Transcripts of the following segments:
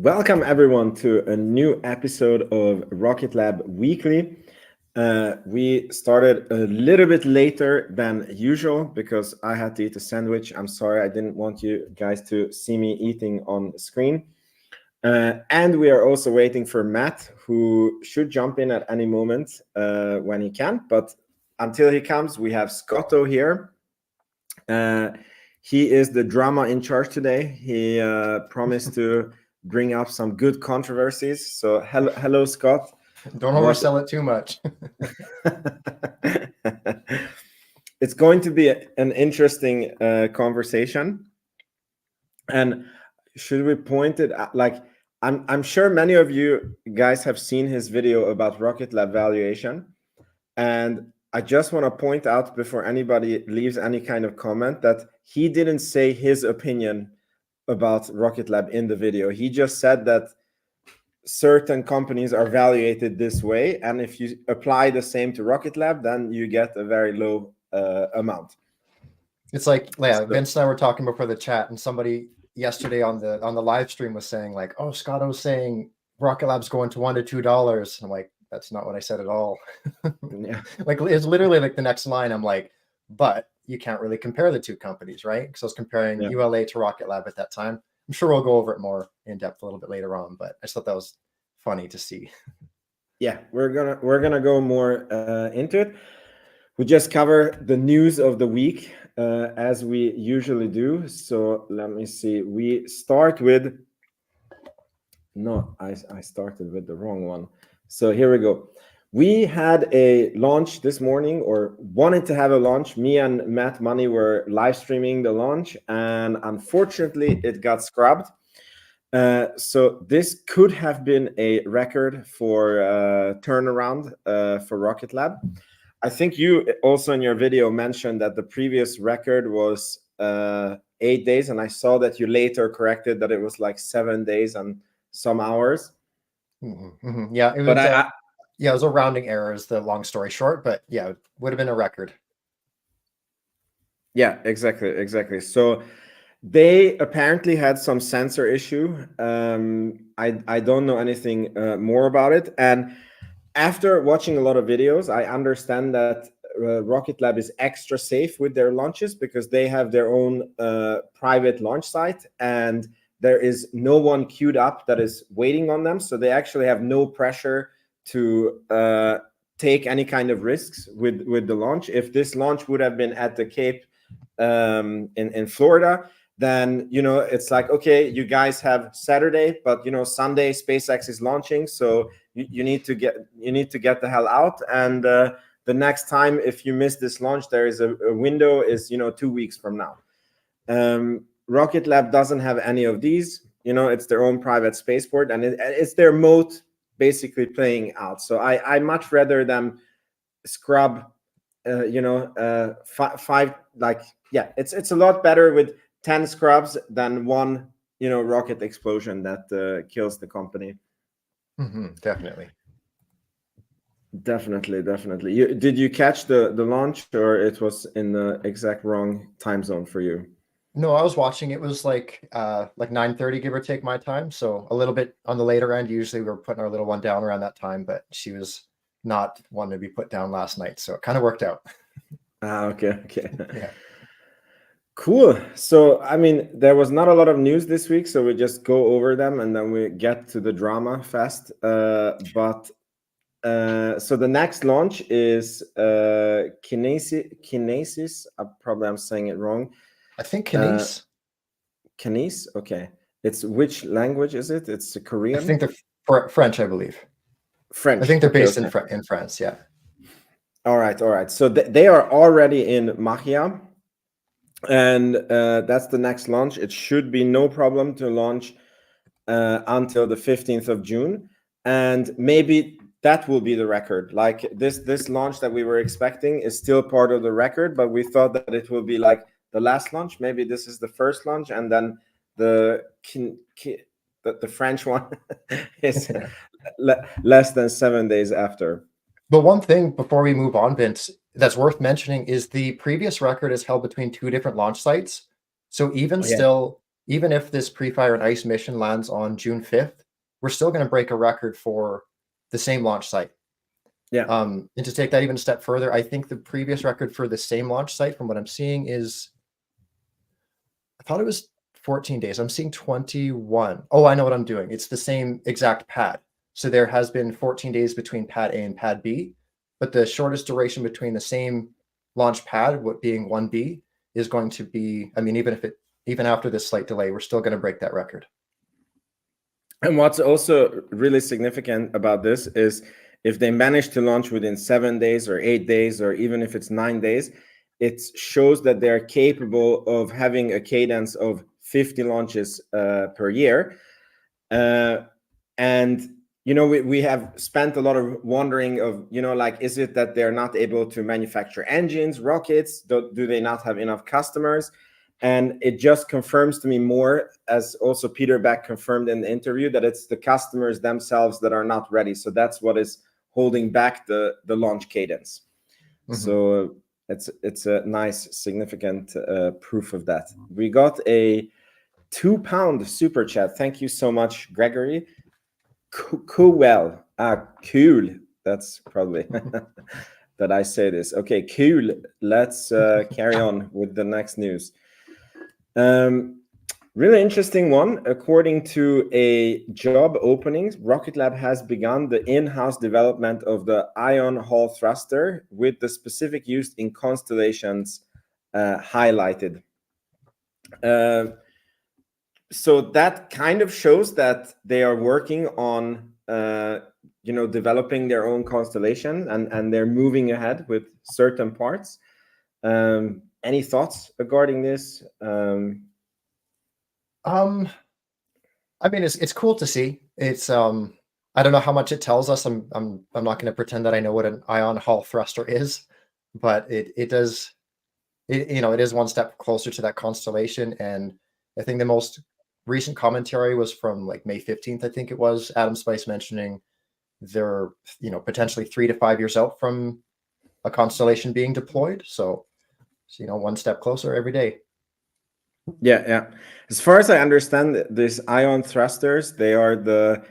Welcome everyone to a new episode of Rocket Lab Weekly. We started a little bit later than usual because I had to eat a sandwich. I'm sorry, I didn't want you guys to see me eating on the screen. And we are also waiting for Matt, who should jump in at any moment when he can. But until he comes, we have Scotto here. He is the drama in charge today. He promised to bring up some good controversies. So hello, Scott. Don't oversell it too much. It's going to be an interesting conversation. And should we point it out? Like, I'm sure many of you guys have seen his video about Rocket Lab valuation. And I just want to point out before anybody leaves any kind of comment that he didn't say his opinion about Rocket Lab in the video. He just said that certain companies are valuated this way, and if you apply the same to Rocket Lab, then you get a very low amount. It's like, yeah, Vince and I were talking before the chat, and somebody yesterday on the live stream was saying like, "Oh, Scott was saying Rocket Lab's going to $1 to $2." I'm like, that's not what I said at all. Yeah, like it's literally like the next line. I'm like, but you can't really compare the two companies, right? Because I was comparing ULA to Rocket Lab at that time. I'm sure we'll go over it more in depth a little bit later on, but I just thought that was funny to see. Yeah, we're gonna go more into it. We just cover the news of the week as we usually do. So let me see. We start with. No, I started with the wrong one. So here we go. We had a launch this morning, or wanted to have a launch. Me and Matt Money were live streaming the launch, and unfortunately it got scrubbed. So this could have been a record for turnaround for Rocket Lab. I think you also in your video mentioned that the previous record was 8 days, and I saw that you later corrected that it was like 7 days and some hours. Yeah, it was. But yeah, it was a rounding error. Is the long story short, but yeah, it would have been a record. Yeah, exactly. So they apparently had some sensor issue. I don't know anything more about it. And after watching a lot of videos, I understand that Rocket Lab is extra safe with their launches because they have their own private launch site, and there is no one queued up that is waiting on them. So they actually have no pressure to take any kind of risks with the launch. If this launch would have been at the Cape in Florida, then it's like, okay, you guys have Saturday, but Sunday SpaceX is launching, so you need to get the hell out. And the next time, if you miss this launch, there is a window is 2 weeks from now. Rocket Lab doesn't have any of these. It's their own private spaceport, and it's their moat basically playing out. So I much rather them scrub five, like, yeah, it's a lot better with 10 scrubs than one rocket explosion that kills the company. Definitely. Did you catch the launch, or it was in the exact wrong time zone for you? No, I was watching. It was like 9:30, give or take my time. So a little bit on the later end. Usually we're putting our little one down around that time, but she was not one to be put down last night. So it kind of worked out. Okay. Yeah. Cool. So, I mean, there was not a lot of news this week, so we just go over them and then we get to the drama fast. So the next launch is Kinesis. I'm saying it wrong. I think Kinese. Kinese? Okay. It's which language is it? It's Korean? I think they're French, I believe. French. I think they're based in France, yeah. All right. So they are already in Machia. And that's the next launch. It should be no problem to launch until the 15th of June. And maybe that will be the record. Like this launch that we were expecting is still part of the record, but we thought that it will be like the last launch. Maybe this is the first launch, and then the French one is less than 7 days after. But one thing before we move on, Vince, that's worth mentioning is the previous record is held between two different launch sites. So even still, even if this Prefire and ICE mission lands on June 5th, we're still going to break a record for the same launch site. Yeah. And to take that even a step further, I think the previous record for the same launch site, from what I'm seeing, is, I thought it was 14 days. I'm seeing 21. Oh, I know what I'm doing. It's the same exact pad. So there has been 14 days between pad A and pad B, but the shortest duration between the same launch pad, what being 1B, is going to be, I mean, even after this slight delay, we're still going to break that record. And what's also really significant about this is if they manage to launch within 7 days or 8 days, or even if it's 9 days, it shows that they're capable of having a cadence of 50 launches per year. And we have spent a lot of wondering of, like, is it that they're not able to manufacture engines, rockets? Do they not have enough customers? And it just confirms to me more, as also Peter Beck confirmed in the interview, that it's the customers themselves that are not ready. So that's what is holding back the launch cadence. Mm-hmm. So it's a nice, significant proof of that. We got a £2 super chat. Thank you so much, Gregory. Cool. That's probably that I say this. Okay, cool. Let's carry on with the next news. Really interesting one. According to a job opening, Rocket Lab has begun the in-house development of the ion Hall thruster with the specific use in constellations highlighted. So that kind of shows that they are working on developing their own constellation, and they're moving ahead with certain parts. Any thoughts regarding this? I mean, it's cool to see. It's I don't know how much it tells us. I'm not going to pretend that I know what an ion Hall thruster is, but it does. It is one step closer to that constellation. And I think the most recent commentary was from like May 15th, I think it was, Adam Spice mentioning they're potentially 3 to 5 years out from a constellation being deployed. So one step closer every day. Yeah. As far as I understand, these ion thrusters, they are the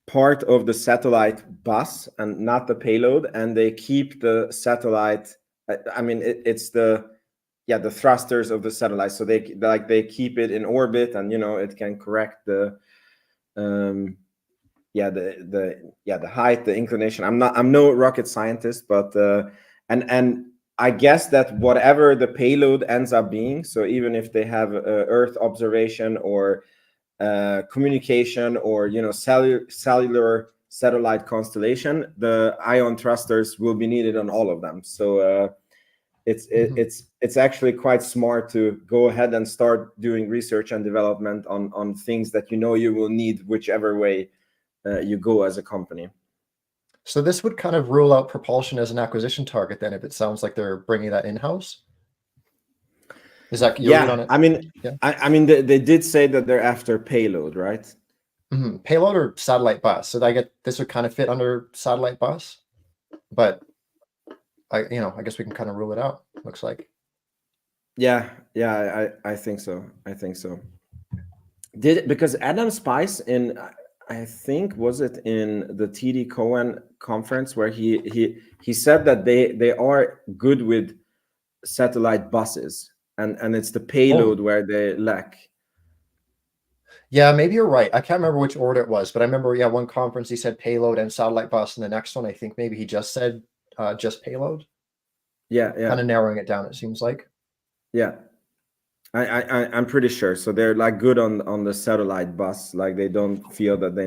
part of the satellite bus and not the payload, and they keep the satellite. I mean, it's the thrusters of the satellite, so they keep it in orbit, and it can correct the height, the inclination. I'm no rocket scientist, but and I guess that whatever the payload ends up being, so even if they have Earth observation or communication or cellular satellite constellation, the ion thrusters will be needed on all of them. So it's actually quite smart to go ahead and start doing research and development on things that you will need whichever way you go as a company. So this would kind of rule out propulsion as an acquisition target then, if it sounds like they're bringing that in-house. Is that your read on it? I mean, yeah. I mean, they did say that they're after payload, right? Mm-hmm. Payload or satellite bus. So this would kind of fit under satellite bus, but I guess we can kind of rule it out. Looks like. Yeah, I think so. Because Adam Spice I think was it in the TD Cohen conference where he said that they are good with satellite buses, and it's the payload where they lack. Yeah, maybe you're right. I can't remember which order it was, but I remember one conference he said payload and satellite bus, and the next one I think maybe he just said just payload. Yeah. Kind of narrowing it down, it seems like. Yeah. I'm pretty sure. So they're like good on the satellite bus. Like they don't feel that they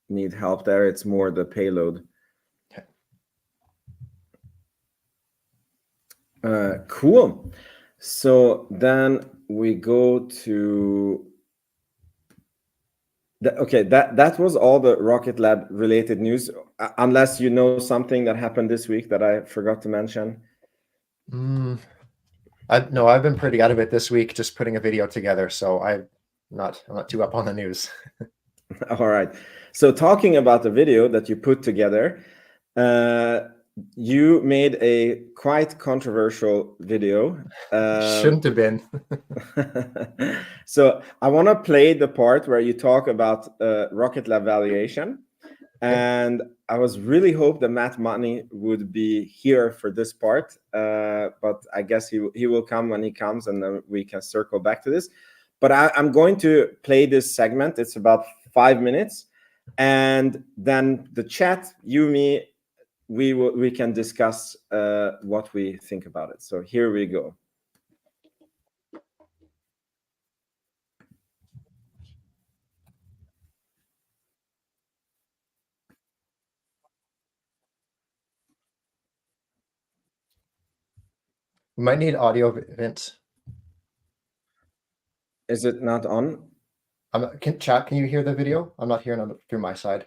need help there. It's more the payload. Okay. Cool. So then we go to that was all the Rocket Lab related news. Unless you know something that happened this week that I forgot to mention. I've been pretty out of it this week, just putting a video together, so I'm not too up on the news. All right. So talking about the video that you put together, you made a quite controversial video. Shouldn't have been. So I want to play the part where you talk about Rocket Lab valuation. And I was really hope that Matt Money would be here for this part, but I guess he will come when he comes, and then we can circle back to this. But I'm going to play this segment. It's about 5 minutes, and then the chat, you, me, we can discuss what we think about it. So here we go. We might need audio, Vince. Is it not on? Chat, can you hear the video? I'm not hearing it through my side.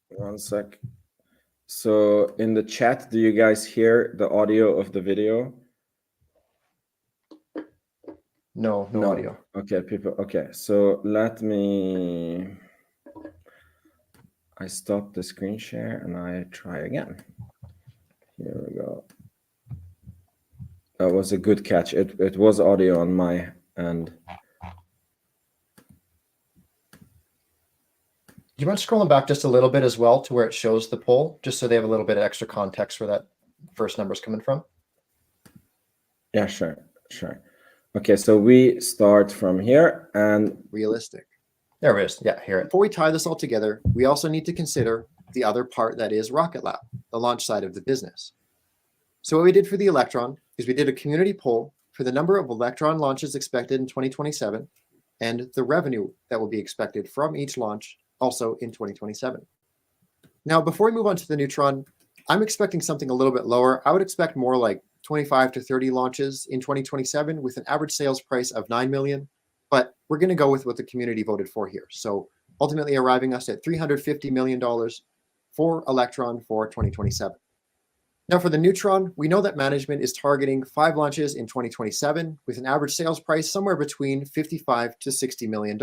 1 sec. So in the chat, do you guys hear the audio of the video? No audio. Okay, people. Okay, so let me. I stop the screen share and I try again. Here we go. That was a good catch. It was audio on my end. Do you mind scrolling back just a little bit as well to where it shows the poll, just so they have a little bit of extra context where that first number is coming from? Yeah, sure. Okay, so we start from here and realistic. There it is. Yeah, here. Before we tie this all together, we also need to consider the other part that is Rocket Lab, the launch side of the business. So what we did for the Electron is we did a community poll for the number of Electron launches expected in 2027 and the revenue that will be expected from each launch also in 2027. Now, before we move on to the Neutron, I'm expecting something a little bit lower. I would expect more like 25 to 30 launches in 2027 with an average sales price of 9 million, but we're going to go with what the community voted for here. So ultimately arriving us at $350 million for Electron for 2027. Now for the Neutron, we know that management is targeting 5 launches in 2027 with an average sales price somewhere between $55 to $60 million.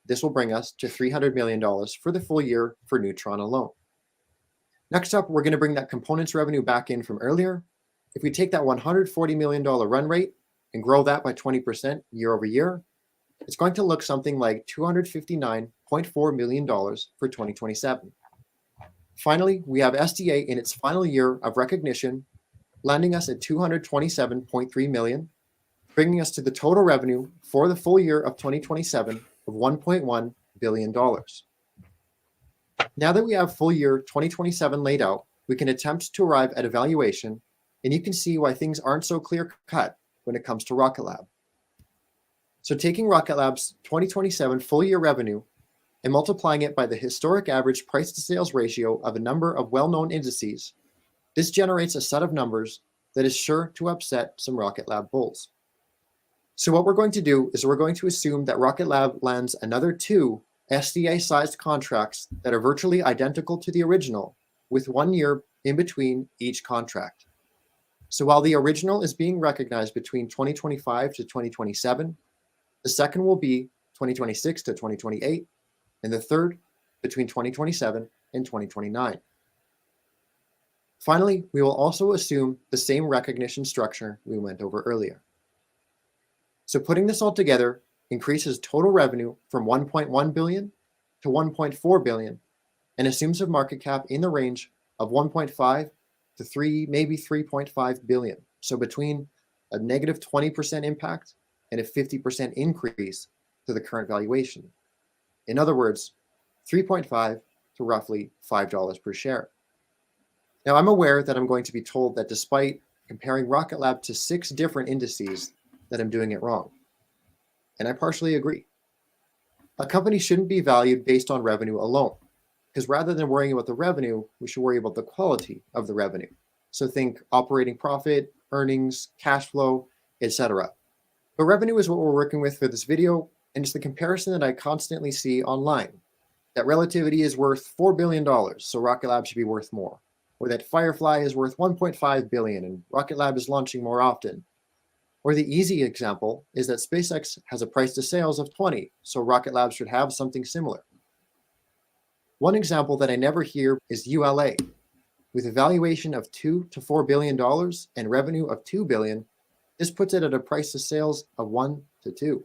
This will bring us to $300 million for the full year for Neutron alone. Next up, we're going to bring that components revenue back in from earlier. If we take that $140 million run rate and grow that by 20% year over year, it's going to look something like $259.4 million for 2027. Finally, we have SDA in its final year of recognition, landing us at $227.3 million, bringing us to the total revenue for the full year of 2027 of $1.1 billion. Now that we have full year 2027 laid out, we can attempt to arrive at a valuation, and you can see why things aren't so clear-cut when it comes to Rocket Lab. So taking Rocket Lab's 2027 full year revenue and multiplying it by the historic average price to sales ratio of a number of well-known indices, this generates a set of numbers that is sure to upset some Rocket Lab bulls. So what we're going to do is we're going to assume that Rocket Lab lands another 2 SDA-sized contracts that are virtually identical to the original, with 1 year in between each contract. So while the original is being recognized between 2025 to 2027, the second will be 2026 to 2028, and the third between 2027 and 2029. Finally, we will also assume the same recognition structure we went over earlier. So putting this all together increases total revenue from 1.1 billion to 1.4 billion and assumes a market cap in the range of 1.5 to 3, maybe 3.5 billion. So between a negative 20% impact and a 50% increase to the current valuation. In other words, 3.5 to roughly $5 per share. Now, I'm aware that I'm going to be told that despite comparing Rocket Lab to 6 different indices, that I'm doing it wrong. And I partially agree. A company shouldn't be valued based on revenue alone, because rather than worrying about the revenue, we should worry about the quality of the revenue. So think operating profit, earnings, cash flow, etc. But revenue is what we're working with for this video, and it's the comparison that I constantly see online. That Relativity is worth $4 billion, so Rocket Lab should be worth more. Or that Firefly is worth 1.5 billion and Rocket Lab is launching more often. Or the easy example is that SpaceX has a price to sales of 20, so Rocket Lab should have something similar. One example that I never hear is ULA. With a valuation of $2 to $4 billion and revenue of $2 billion, this puts it at a price to sales of 1 to 2.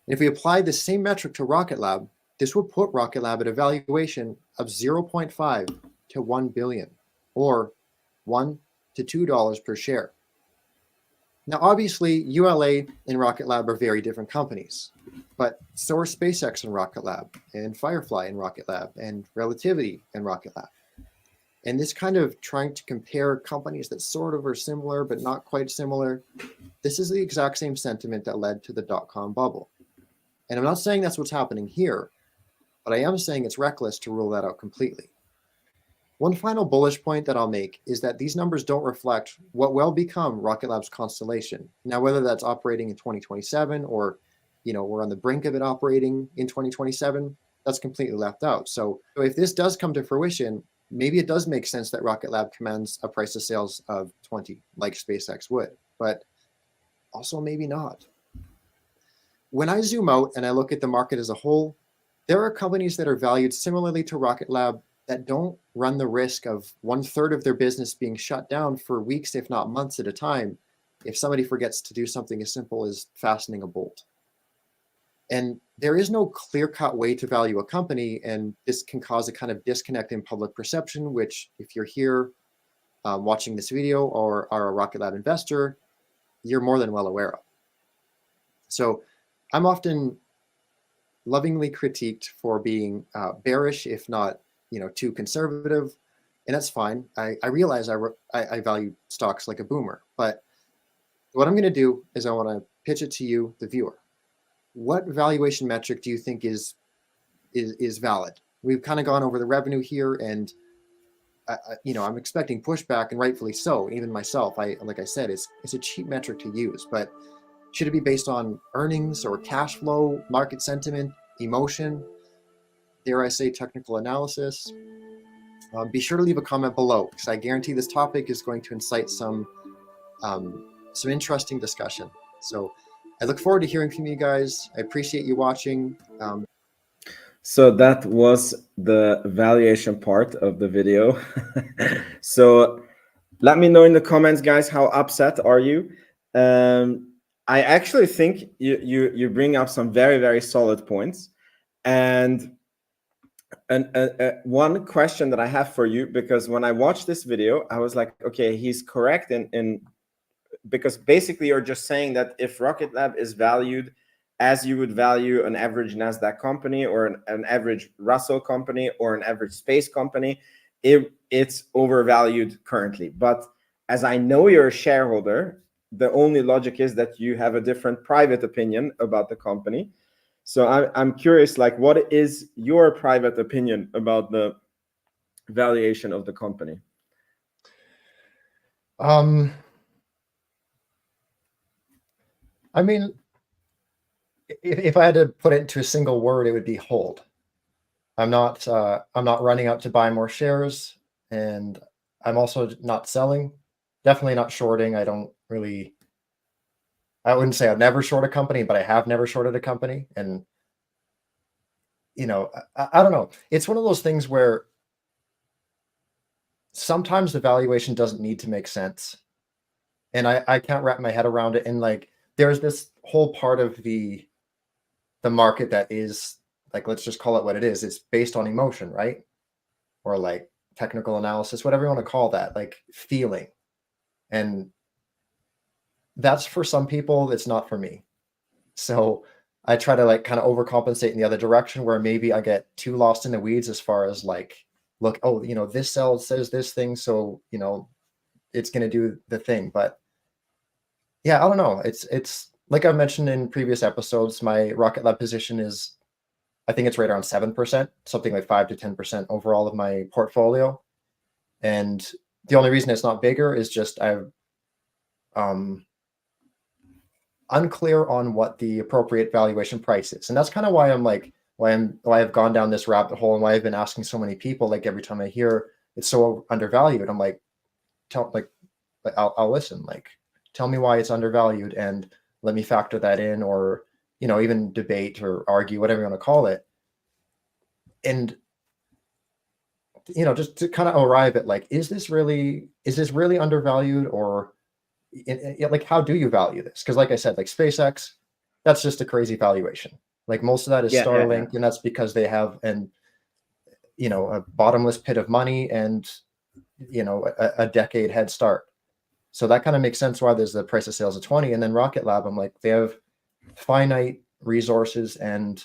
And if we apply the same metric to Rocket Lab, this would put Rocket Lab at a valuation of 0.5 to 1 billion, or $1 to $2 per share. Now, obviously, ULA and Rocket Lab are very different companies, but so are SpaceX and Rocket Lab, and Firefly and Rocket Lab, and Relativity and Rocket Lab. And this kind of trying to compare companies that sort of are similar but not quite similar, this is the exact same sentiment that led to the dot-com bubble. And I'm not saying that's what's happening here, but I am saying it's reckless to rule that out completely. One final bullish point that I'll make is that these numbers don't reflect what will become Rocket Lab's constellation. Now, whether that's operating in 2027 or, we're on the brink of it operating in 2027, that's completely left out. So if this does come to fruition, maybe it does make sense that Rocket Lab commands a price to sales of 20, like SpaceX would, but also maybe not. When I zoom out and I look at the market as a whole, there are companies that are valued similarly to Rocket Lab that don't run the risk of 1/3 of their business being shut down for weeks, if not months at a time, if somebody forgets to do something as simple as fastening a bolt. And there is no clear-cut way to value a company, and this can cause a kind of disconnect in public perception, which if you're here watching this video or are a Rocket Lab investor, you're more than well aware of. So I'm often lovingly critiqued for being bearish, if not too conservative, and that's fine. I realize I value stocks like a boomer, but what I'm going to do is I want to pitch it to you, the viewer. What valuation metric do you think is valid? We've kind of gone over the revenue here, and I'm expecting pushback, and rightfully so. Even myself, like I said, it's a cheap metric to use, but should it be based on earnings or cash flow, market sentiment, emotion? Dare I say technical analysis? Be sure to leave a comment below, because I guarantee this topic is going to incite some interesting discussion. So I look forward to hearing from you guys. I appreciate you watching. So that was the valuation part of the video. So let me know in the comments, guys, how upset are you? I actually think you bring up some very, very solid points. And one question that I have for you, because when I watched this video, I was like, okay, he's correct in because basically you're just saying that if Rocket Lab is valued as you would value an average NASDAQ company or an average Russell company or an average space company, it's overvalued currently. But as I know you're a shareholder, the only logic is that you have a different private opinion about the company. So I'm curious, like, what is your private opinion about the valuation of the company? I mean, if I had to put it into a single word, it would be hold. I'm not running out to buy more shares, and I'm also not selling. Definitely not shorting. I wouldn't say I've never short a company, but I have never shorted a company. And I don't know. It's one of those things where sometimes the valuation doesn't need to make sense, and I can't wrap my head around it. And like, there's this whole part of the market that is, like, let's just call it what it is. It's based on emotion, right? Or like technical analysis, whatever you want to call that, like feeling. And that's for some people, it's not for me. So I try to like kind of overcompensate in the other direction, where maybe I get too lost in the weeds as far as like, look, oh, this cell says this thing, so it's going to do the thing. But yeah, I don't know. It's like I've mentioned in previous episodes, my Rocket Lab position is, I think it's right around 7%, something like 5 to 10% overall of my portfolio. And the only reason it's not bigger is just I've unclear on what the appropriate valuation price is. And that's kind of why why I've gone down this rabbit hole, and why I've been asking so many people, like every time I hear it's so undervalued, I'm like, I'll listen, like, tell me why it's undervalued and let me factor that in, or even debate or argue, whatever you want to call it. And just to kind of arrive at like, is this really undervalued, or like, how do you value this? Because like I said, like SpaceX, that's just a crazy valuation. Like most of that is Starlink, and that's because they have a bottomless pit of money and a decade head start. So that kind of makes sense why there's the price of sales of 20. And then Rocket Lab, I'm like, they have finite resources and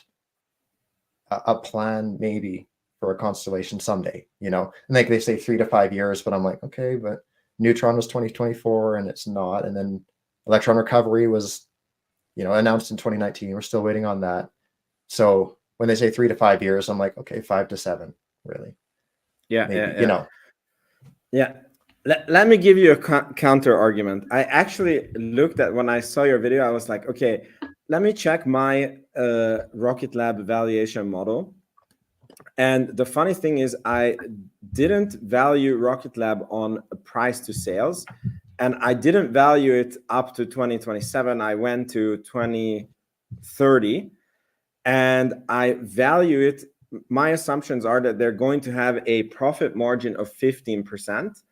a plan maybe for a constellation someday, and like they say 3 to 5 years, but I'm like, okay, but Neutron was 2024 and it's not. And then Electron Recovery was, announced in 2019. We're still waiting on that. So when they say 3 to 5 years, I'm like, okay, 5 to 7, really. Yeah, maybe, yeah. Let me give you a counter argument. I actually looked at, when I saw your video, I was like, okay, let me check my Rocket Lab valuation model. And the funny thing is, I didn't value Rocket Lab on a price to sales, and I didn't value it up to 2027. I went to 2030, and I value it. My assumptions are that they're going to have a profit margin of 15%.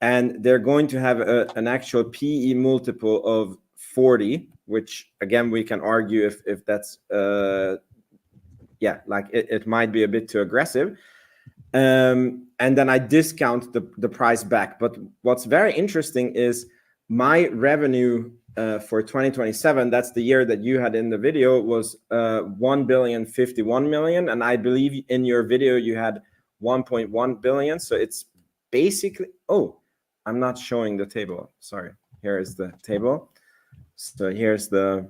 And they're going to have an actual PE multiple of 40, which again, we can argue if that's, like it might be a bit too aggressive. And then I discount the price back. But what's very interesting is my revenue for 2027, that's the year that you had in the video, was 1,051 million. And I believe in your video, you had 1.1 billion. So it's basically, I'm not showing the table. Sorry. Here is the table. So here's the,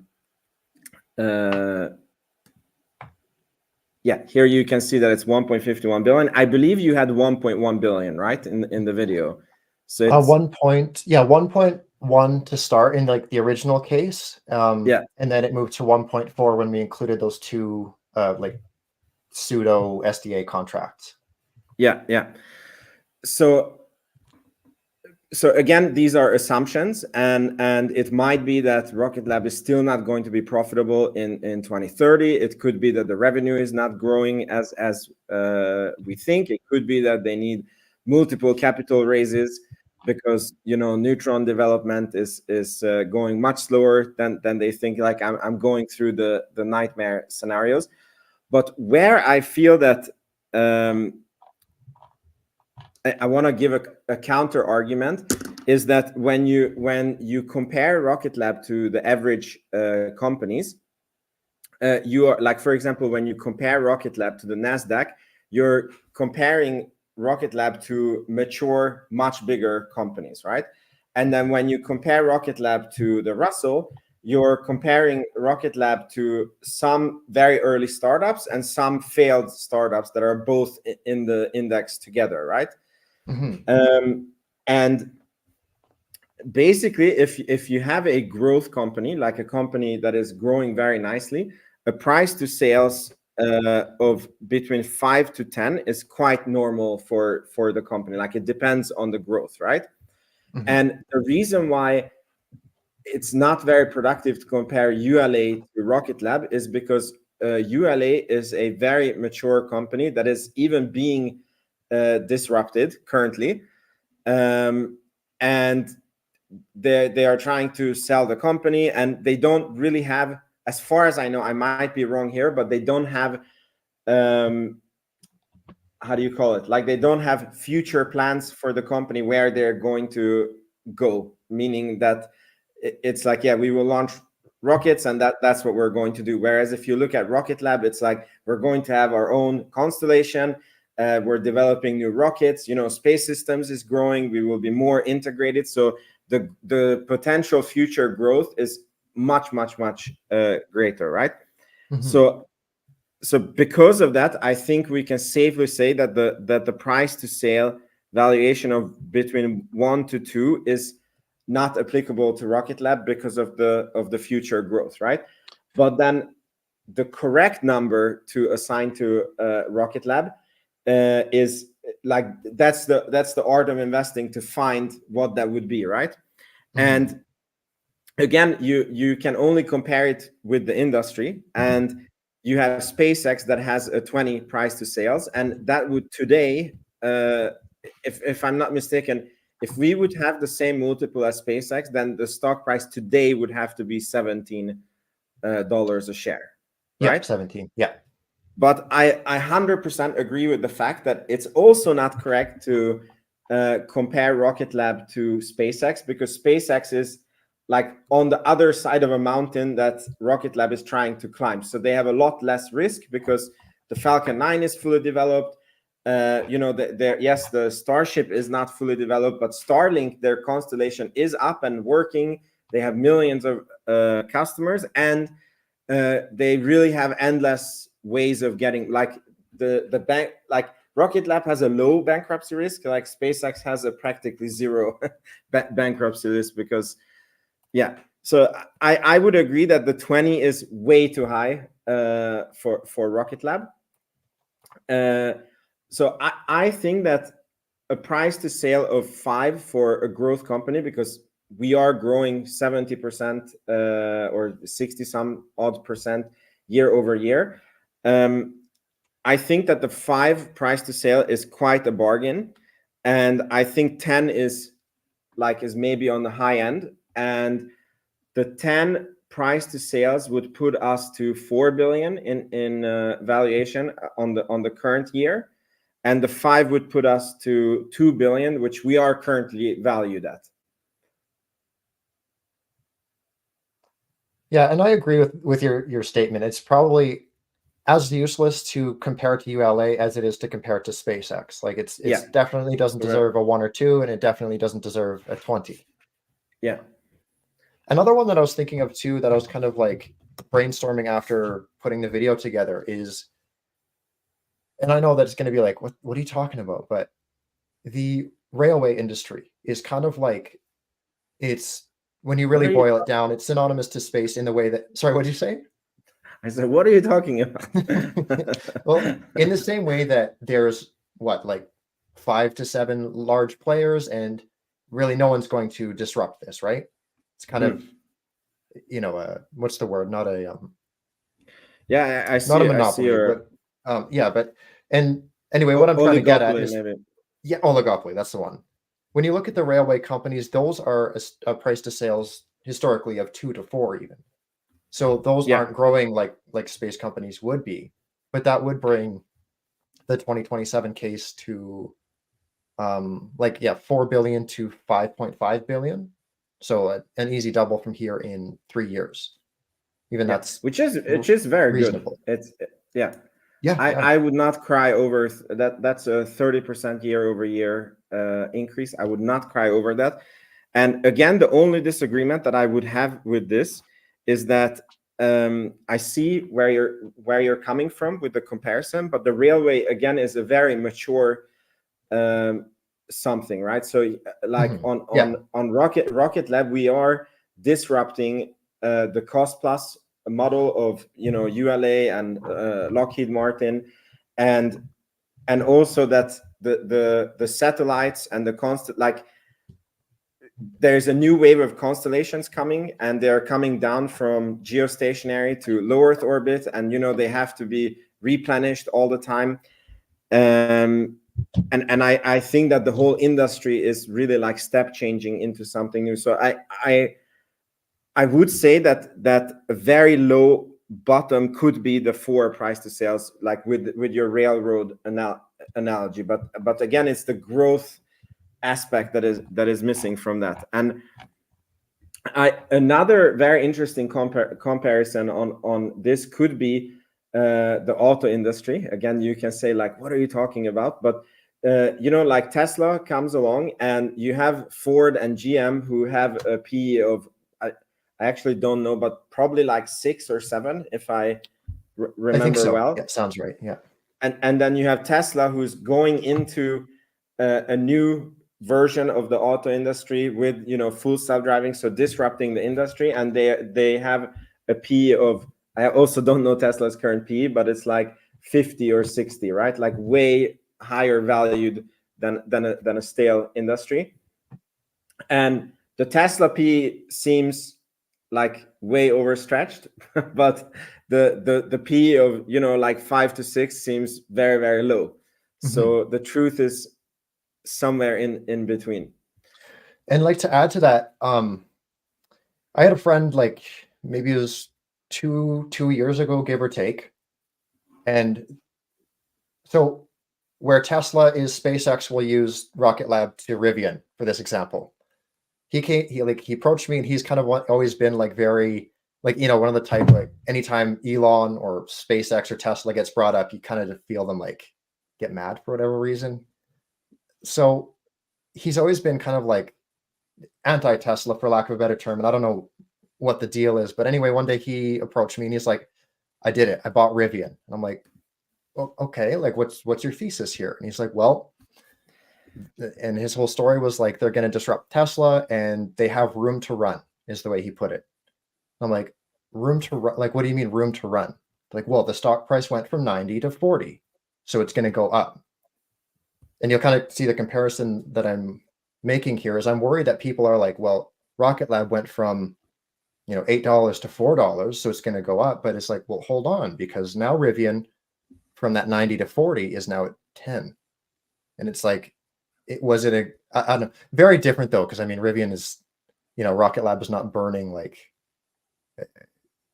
here you can see that it's 1.51 billion. I believe you had 1.1 billion, right? In the video. So it's 1.1 to start in like the original case. And then it moved to 1.4 when we included those two like pseudo SDA contracts. Yeah. So again, these are assumptions, and it might be that Rocket Lab is still not going to be profitable in 2030. It could be that the revenue is not growing as we think. It could be that they need multiple capital raises because neutron development is going much slower than they think. Like I'm going through the nightmare scenarios, but where I feel that I want to give a counter argument is that when you compare Rocket Lab to the average companies, you are like, for example, when you compare Rocket Lab to the NASDAQ, you're comparing Rocket Lab to mature, much bigger companies, right? And then when you compare Rocket Lab to the Russell, you're comparing Rocket Lab to some very early startups and some failed startups that are both in the index together, right? Mm-hmm. And basically, if you have a growth company, like a company that is growing very nicely, a price to sales of between 5 to 10 is quite normal for the company. Like it depends on the growth, right? Mm-hmm. And the reason why it's not very productive to compare ULA to Rocket Lab is because ULA is a very mature company that is even being disrupted currently, and they are trying to sell the company, and they don't really have, as far as I know, I might be wrong here, but they don't have how do you call it, like they don't have future plans for the company where they're going to go, meaning that it's like, we will launch rockets and that's what we're going to do. Whereas if you look at Rocket Lab, it's like we're going to have our own constellation. We're developing new rockets. Space Systems is growing. We will be more integrated. So the potential future growth is much greater, right? Mm-hmm. So because of that, I think we can safely say that the price to sale valuation of between 1 to 2 is not applicable to Rocket Lab because of the future growth, right? But then the correct number to assign to Rocket Lab is like that's the art of investing, to find what that would be, right? Mm-hmm. And again, you can only compare it with the industry, and you have SpaceX that has a 20 price to sales, and that would today if I'm not mistaken, if we would have the same multiple as SpaceX, then the stock price today would have to be $17 a share, right? Yeah, 17. Yeah. But I 100% agree with the fact that it's also not correct to compare Rocket Lab to SpaceX, because SpaceX is like on the other side of a mountain that Rocket Lab is trying to climb. So they have a lot less risk because the Falcon 9 is fully developed. Yes, the Starship is not fully developed, but Starlink, their constellation, is up and working. They have millions of customers, and they really have endless ways of getting, like the bank, like Rocket Lab has a low bankruptcy risk, like SpaceX has a practically zero bankruptcy risk, because so I would agree that the 20 is way too high for Rocket Lab. So I think that a price to sale of 5 for a growth company, because we are growing 70% or 60 some odd percent year over year. I think that the 5 price to sale is quite a bargain, and I think 10 is maybe on the high end, and the 10 price to sales would put us to 4 billion in valuation on the current year, and the 5 would put us to 2 billion, which we are currently valued at. Yeah, and I agree with your statement. It's probably as useless to compare to ULA as it is to compare to SpaceX. Like it's definitely doesn't deserve a 1 or 2, and it definitely doesn't deserve a 20. Yeah. Another one that I was thinking of too, that I was kind of like brainstorming after putting the video together is, and I know that it's going to be like, what are you talking about? But the railway industry is kind of like, it's, when you really boil it down, it's synonymous to space in the way that, sorry, what did you say? I said, what are you talking about? Well, in the same way that there's like 5 to 7 large players, and really no one's going to disrupt this, right? It's kind of, what's the word? Not a I see, not a monopoly, but and anyway, what I'm trying to get at is oligopoly. That's the one. When you look at the railway companies, those are a price to sales historically of 2 to 4 even. So those aren't growing like space companies would be, but that would bring the 2027 case to 4 billion to 5.5 billion. So an easy double from here in 3 years. Even that's which is very reasonable. Good. I would not cry over that. That's a 30% year over year increase. I would not cry over that. And again, the only disagreement that I would have with this is that I see where you're coming from with the comparison, but the railway again is a very mature something, right? So like on Rocket Lab, we are disrupting the cost plus model of ULA and Lockheed Martin, and also that the satellites and the constant, like there's a new wave of constellations coming, and they're coming down from geostationary to low Earth orbit, and they have to be replenished all the time. And I think that the whole industry is really like step changing into something new. So I would say that a very low bottom could be the 4 price to sales, like with your railroad analogy. But again, it's the growth aspect that is missing from that. And another very interesting comparison on this could be the auto industry. Again, you can say like, what are you talking about? But like Tesla comes along, and you have Ford and GM who have a PE of, I actually don't know, but probably like 6 or 7 if I remember. I think so. Well. Yeah, sounds right. Yeah. And then you have Tesla, who's going into a new version of the auto industry with full self-driving, so disrupting the industry, and they have a PE of, I also don't know Tesla's current PE, but it's like 50 or 60, right? Like way higher valued than a stale industry. And the Tesla PE seems like way overstretched, but the PE of like 5 to 6 seems very, very low. So the truth is somewhere in between. And like to add to that, I had a friend, like maybe it was two years ago, give or take. And so where Tesla is, SpaceX will use Rocket Lab to Rivian for this example. He approached me, and he's kind of always been like very, like, one of the type, like anytime Elon or SpaceX or Tesla gets brought up, you kind of feel them like get mad for whatever reason. So he's always been kind of like anti-Tesla, for lack of a better term. And I don't know what the deal is, but anyway, one day he approached me and he's like, I did it. I bought Rivian. And I'm like, well, okay, like what's your thesis here? And he's like, well, and his whole story was like, they're going to disrupt Tesla and they have room to run, is the way he put it. I'm like, room to run? Like, what do you mean room to run? Like, well, the stock price went from 90 to 40, so it's going to go up. And you'll kind of see the comparison that I'm making here is I'm worried that people are like, well, Rocket Lab went from, $8 to $4, so it's going to go up. But it's like, well, hold on, because now Rivian from that 90 to 40 is now at 10. And it's like, I don't know, very different though, because I mean, Rivian is, Rocket Lab is not burning like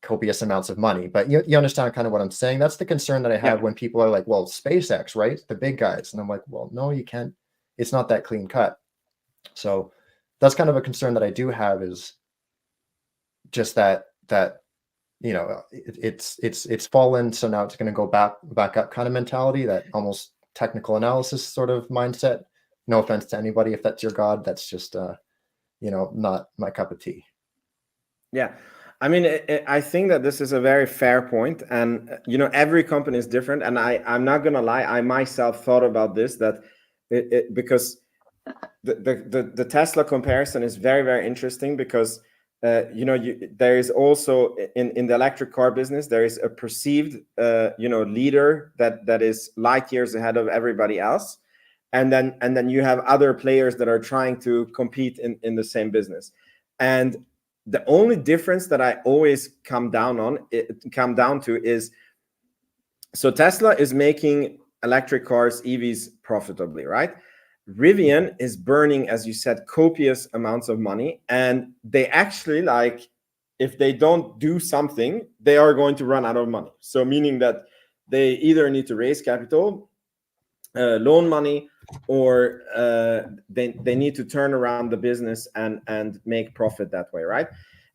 copious amounts of money, but you understand kind of what I'm saying. That's the concern that I have when people are like, well, SpaceX, right? The big guys. And I'm like, well, no, you can't. It's not that clean cut. So that's kind of a concern that I do have, is just that it's fallen, so now it's going to go back up kind of mentality, that almost technical analysis sort of mindset. No offense to anybody if that's your god. That's just not my cup of tea. Yeah. I mean, I think that this is a very fair point, and every company is different. And I'm not gonna lie, I myself thought about this, that because the Tesla comparison is very, very interesting, because there is also in the electric car business, there is a perceived leader that is light years ahead of everybody else, and then you have other players that are trying to compete in the same business. And the only difference that I always come down to is, so Tesla is making electric cars, EVs, profitably, right? Rivian is burning, as you said, copious amounts of money, and they actually, like, if they don't do something, they are going to run out of money. So meaning that they either need to raise capital, loan money, or they need to turn around the business and make profit that way, right?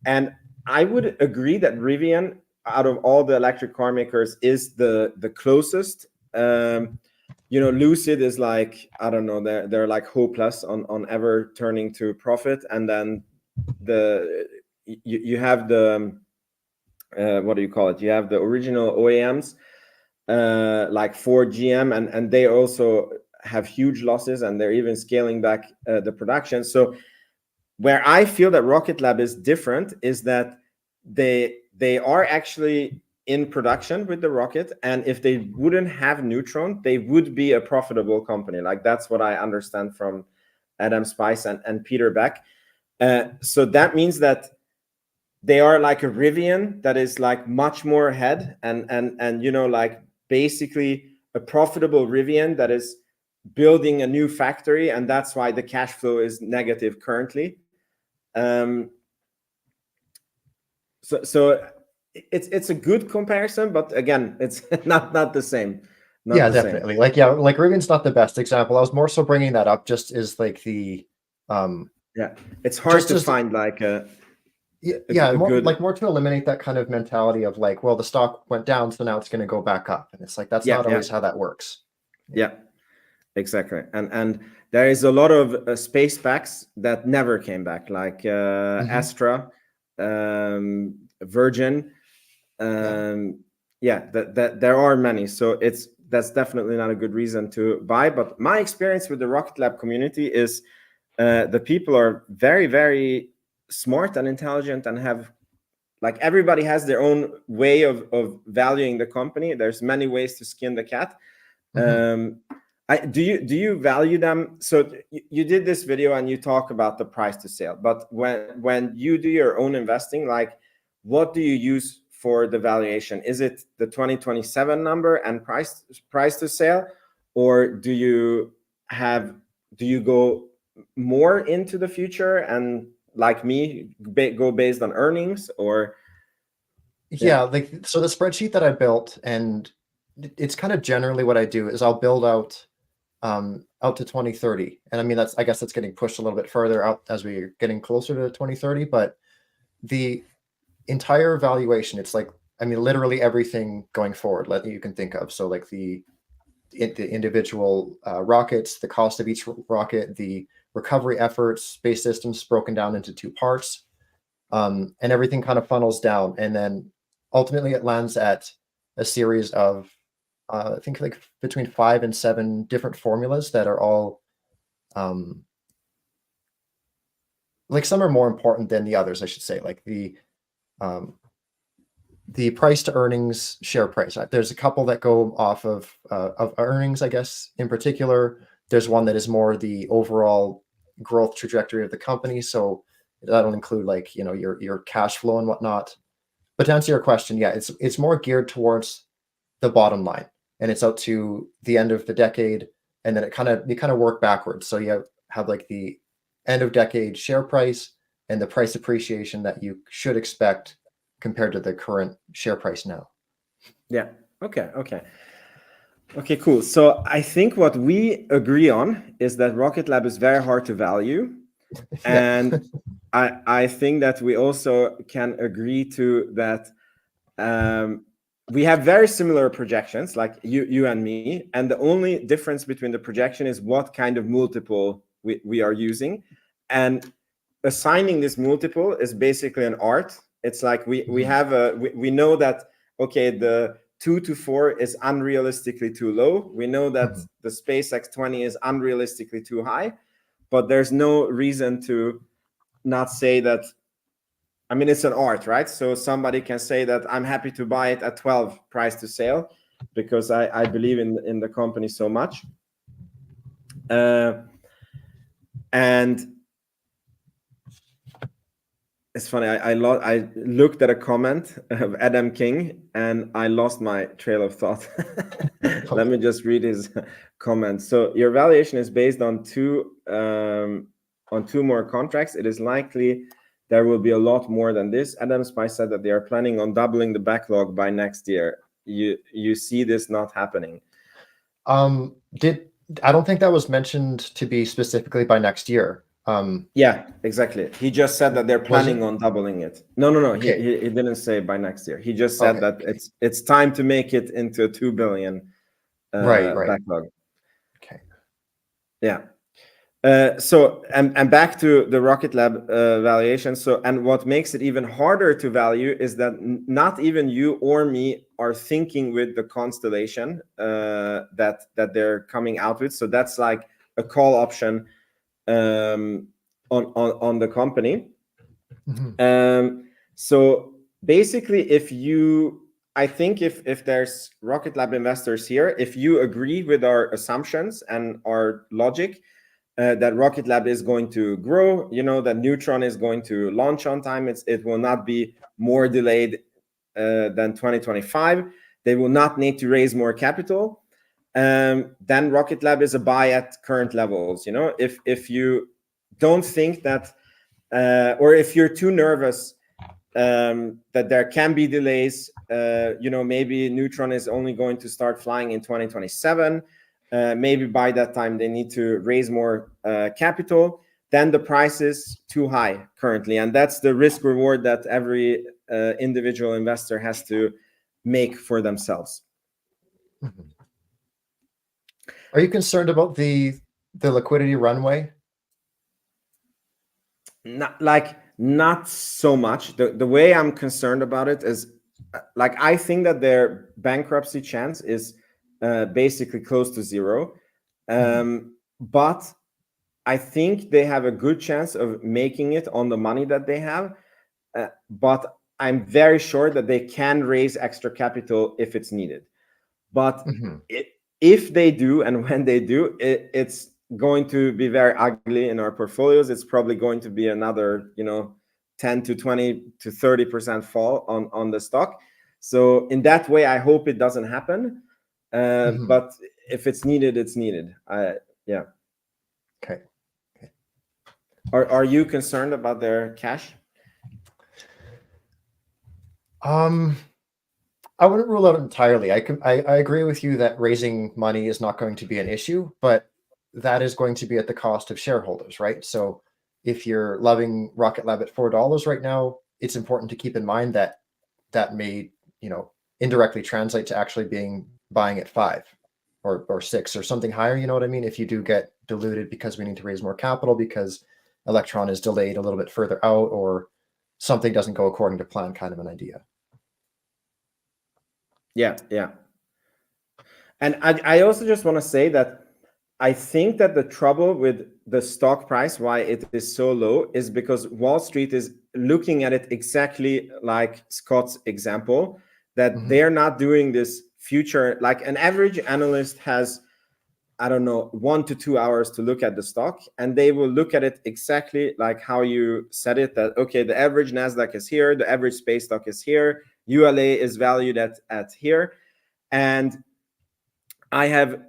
And I would agree that Rivian, out of all the electric car makers, is the closest. Lucid is like, I don't know, they're like hopeless on ever turning to profit. And then you have the what do you call it? You have the original OEMs like Ford, GM, and they also have huge losses, and they're even scaling back the production. So where I feel that Rocket Lab is different is that they are actually in production with the rocket, and if they wouldn't have Neutron, they would be a profitable company. Like, that's what I understand from Adam Spice and Peter Beck. So that means that they are like a Rivian that is like much more ahead, and like basically a profitable Rivian that is building a new factory, and that's why the cash flow is negative currently. So it's a good comparison, but again, it's not the same. Yeah, definitely. Like Rivian's not the best example. I was more so bringing that up just as like the it's hard to find like a more to eliminate that kind of mentality of like, well, the stock went down, so now it's going to go back up, and it's like that's not always how that works. Yeah, exactly. And there is a lot of space packs that never came back, like Astra, Virgin. That there are many. So that's definitely not a good reason to buy. But my experience with the Rocket Lab community is the people are very, very smart and intelligent, and have, like, everybody has their own way of valuing the company. There's many ways to skin the cat. Do you value them? So you did this video and you talk about the price to sale, but when you do your own investing, like, what do you use for the valuation? Is it the 2027 number and price to sale, or do you go more into the future and, like me, go based on earnings? Or Yeah, like, so the spreadsheet that I built, and it's kind of generally what I do is I'll build out to 2030. And I mean, I guess that's getting pushed a little bit further out as we're getting closer to 2030, but the entire valuation, it's like, I mean, literally everything going forward that you can think of. So like the individual rockets, the cost of each rocket, the recovery efforts, space systems broken down into two parts, and everything kind of funnels down. And then ultimately it lands at a series of, I think, like between 5 and 7 different formulas that are all, like, some are more important than the others, I should say. Like the price to earnings, share price. There's a couple that go off of earnings, I guess, in particular. There's one that is more the overall growth trajectory of the company. So that'll include, like, your cash flow and whatnot. But to answer your question, yeah, it's more geared towards the bottom line, and it's out to the end of the decade, and then you kind of work backwards. So you have like the end of decade share price and the price appreciation that you should expect compared to the current share price now. Yeah. Okay. Cool. So I think what we agree on is that Rocket Lab is very hard to value, and I think that we also can agree to that. We have very similar projections, like you and me, and the only difference between the projection is what kind of multiple we are using, and assigning this multiple is basically an art. It's like we know that, okay, the 2 to 4 is unrealistically too low. We know that the SpaceX 20 is unrealistically too high, but there's no reason to not say that. I mean, it's an art, right? So somebody can say that I'm happy to buy it at 12 price to sale because I believe in the company so much. And it's funny, I looked at a comment of Adam King and I lost my trail of thought. Let me just read his comment. So your valuation is based on two more contracts. It is likely there will be a lot more than this. Adam Spice said that they are planning on doubling the backlog by next year. You see this not happening? I don't think that was mentioned to be specifically by next year. Yeah, exactly. He just said that they're planning on doubling it. No. Okay. He didn't say by next year. He just said that it's time to make it into a 2 billion right. backlog. Okay. Yeah. So and back to the Rocket Lab valuation. So, and what makes it even harder to value is that not even you or me are thinking with the constellation that they're coming out with. So that's like a call option on the company. So basically, I think if there's Rocket Lab investors here, if you agree with our assumptions and our logic, that Rocket Lab is going to grow, that Neutron is going to launch on time, it will not be more delayed than 2025. They will not need to raise more capital. Then Rocket Lab is a buy at current levels. If you don't think that, or if you're too nervous that there can be delays, maybe Neutron is only going to start flying in 2027. Maybe by that time they need to raise more capital, then the price is too high currently. And that's the risk reward that every individual investor has to make for themselves. Are you concerned about the liquidity runway? Not so much. The way I'm concerned about it is, like, I think that their bankruptcy chance is basically close to zero. But I think they have a good chance of making it on the money that they have. But I'm very sure that they can raise extra capital if it's needed. But if they do, and when they do, it's going to be very ugly in our portfolios. It's probably going to be another 10 to 20 to 30% fall on the stock. So in that way, I hope it doesn't happen. But if it's needed, it's needed. Yeah. Okay. Are you concerned about their cash? I wouldn't rule out entirely. I agree with you that raising money is not going to be an issue, but that is going to be at the cost of shareholders, right? So if you're loving Rocket Lab at $4 right now, it's important to keep in mind that that may, indirectly translate to actually buying at 5 or 6 or something higher. You know what I mean? If you do get diluted because we need to raise more capital because Electron is delayed a little bit further out or something doesn't go according to plan, kind of an idea. Yeah. And I also just want to say that I think that the trouble with the stock price, why it is so low, is because Wall Street is looking at it exactly like Scott's example, that they're not doing this future, like an average analyst has, I don't know, 1 to 2 hours to look at the stock, and they will look at it exactly like how you said it, that, okay, the average NASDAQ is here, the average space stock is here, ULA is valued at here. And I have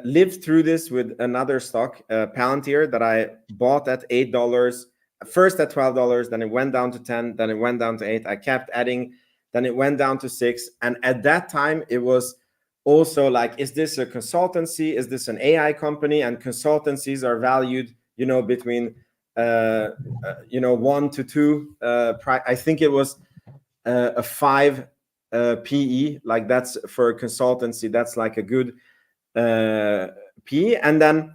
lived through this with another stock, Palantir, that I bought at $8, first at $12, then it went down to 10, then it went down to 8. I kept adding, then it went down to 6. And at that time, it was also like, is this a consultancy? Is this an AI company? And consultancies are valued, between 1 to 2. I think it was a 5 PE, like that's for a consultancy, that's like a good PE. And then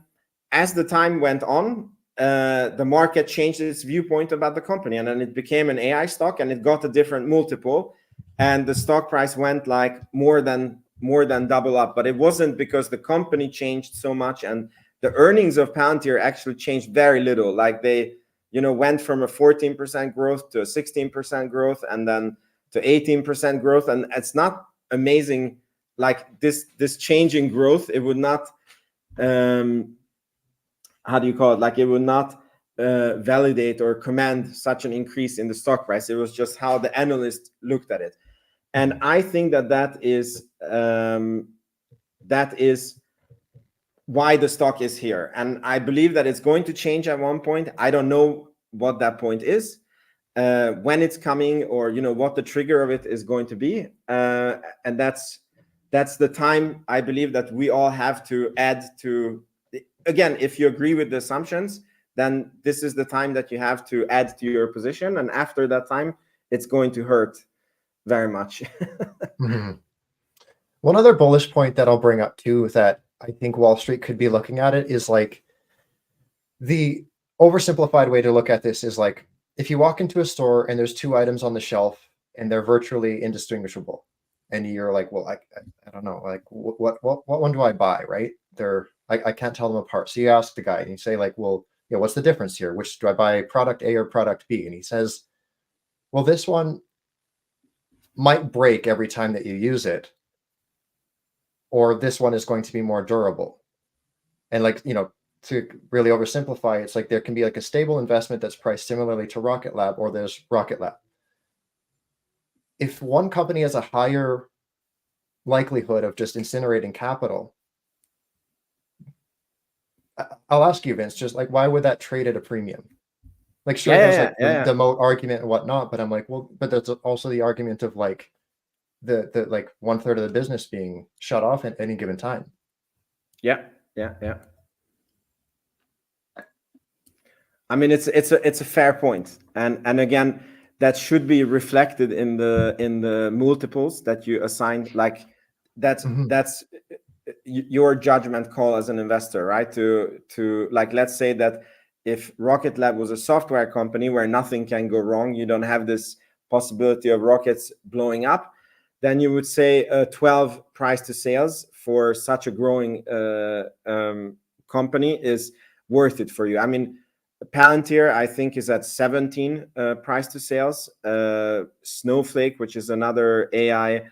as the time went on, the market changed its viewpoint about the company, and then it became an AI stock, and it got a different multiple, and the stock price went like more than double up. But it wasn't because the company changed so much, and the earnings of Palantir actually changed very little. Like they went from a 14% growth to a 16% growth, and then to 18% growth. And it's not amazing, like this change in growth, it would not how do you call it, like it would not validate or command such an increase in the stock price. It was just how the analyst looked at it. And I think that is why the stock is here. And I believe that it's going to change at one point. I don't know what that point is, when it's coming, or what the trigger of it is going to be. And that's the time I believe that we all have to add to. Again, if you agree with the assumptions, then this is the time that you have to add to your position. And after that time, it's going to hurt very much. One other bullish point that I'll bring up too, that I think Wall Street could be looking at it, is like, the oversimplified way to look at this is like, if you walk into a store and there's 2 items on the shelf and they're virtually indistinguishable, and you're like, well, I don't know, like what one do I buy, right? I can't tell them apart. So you ask the guy and you say like, well, what's the difference here? Which do I buy, product A or product B? And he says, well, this one might break every time that you use it, or this one is going to be more durable. And like, to really oversimplify, it's like there can be like a stable investment that's priced similarly to Rocket Lab, or there's Rocket Lab. If one company has a higher likelihood of just incinerating capital, I'll ask you, Vince, just like, why would that trade at a premium? Like, sure, there's the moat argument and whatnot, but I'm like, well, but there's also the argument of like the like 1/3 of the business being shut off at any given time. Yeah. I mean, it's a fair point, and again, that should be reflected in the multiples that you assign. Like that's your judgment call as an investor, right? To like, let's say that if Rocket Lab was a software company where nothing can go wrong, you don't have this possibility of rockets blowing up, then you would say a 12 price to sales for such a growing company is worth it for you. I mean, Palantir, I think, is at 17 price to sales. Snowflake, which is another AI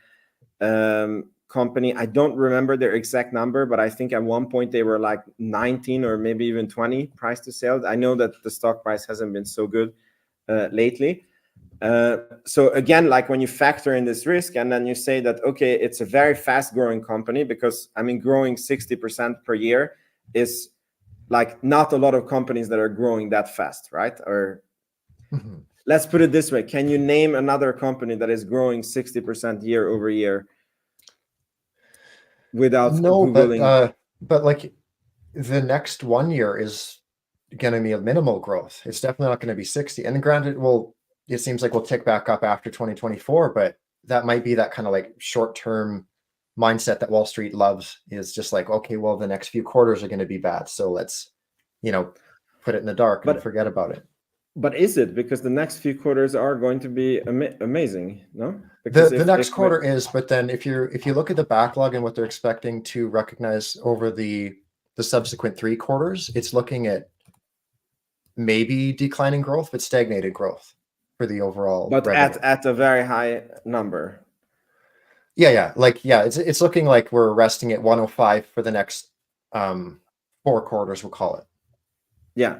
company, I don't remember their exact number, but I think at one point they were like 19 or maybe even 20 price to sales. I know that the stock price hasn't been so good lately, So again, like when you factor in this risk and then you say that, okay, it's a very fast growing company, because I mean, growing 60% per year is like not a lot of companies that are growing that fast, right? Or let's put it this way. Can you name another company that is growing 60% year over year without No, Googling? but like the next 1 year is going to be a minimal growth. It's definitely not going to be 60. And granted, well, it seems like we'll tick back up after 2024, but that might be that kind of like short-term mindset that Wall Street loves, is just like, okay, well, the next few quarters are going to be bad, so let's, put it in the dark and forget about it. But is it? Because the next few quarters are going to be amazing, no? The Because next quarter is, but then if you look at the backlog and what they're expecting to recognize over the subsequent 3 quarters, it's looking at maybe declining growth, but stagnated growth for the overall but revenue. at a very high number. It's looking like we're resting at 105 for the next 4 quarters, we'll call it. Yeah,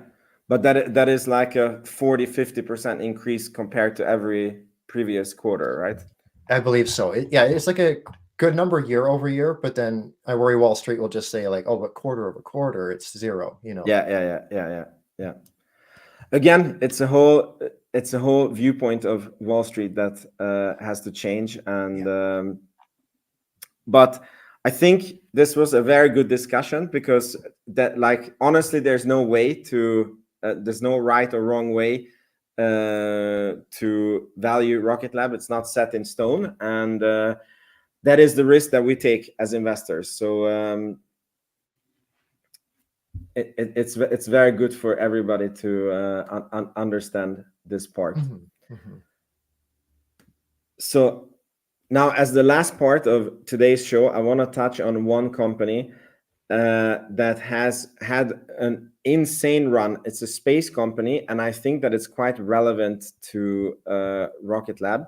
but that is like a 40-50% increase compared to every previous quarter, right? I believe so. It's like a good number year over year, but then I worry Wall Street will just say like, oh, but quarter over quarter, it's 0, Yeah. Again, it's a whole viewpoint of Wall Street that has to change, and but I think this was a very good discussion, because that, like, honestly, there's no way to there's no right or wrong way to value Rocket Lab. It's not set in stone, and that is the risk that we take as investors. So it's very good for everybody to understand this part. So now, as the last part of today's show, I want to touch on one company that has had an insane run. It's a space company, and I think that it's quite relevant to Rocket Lab.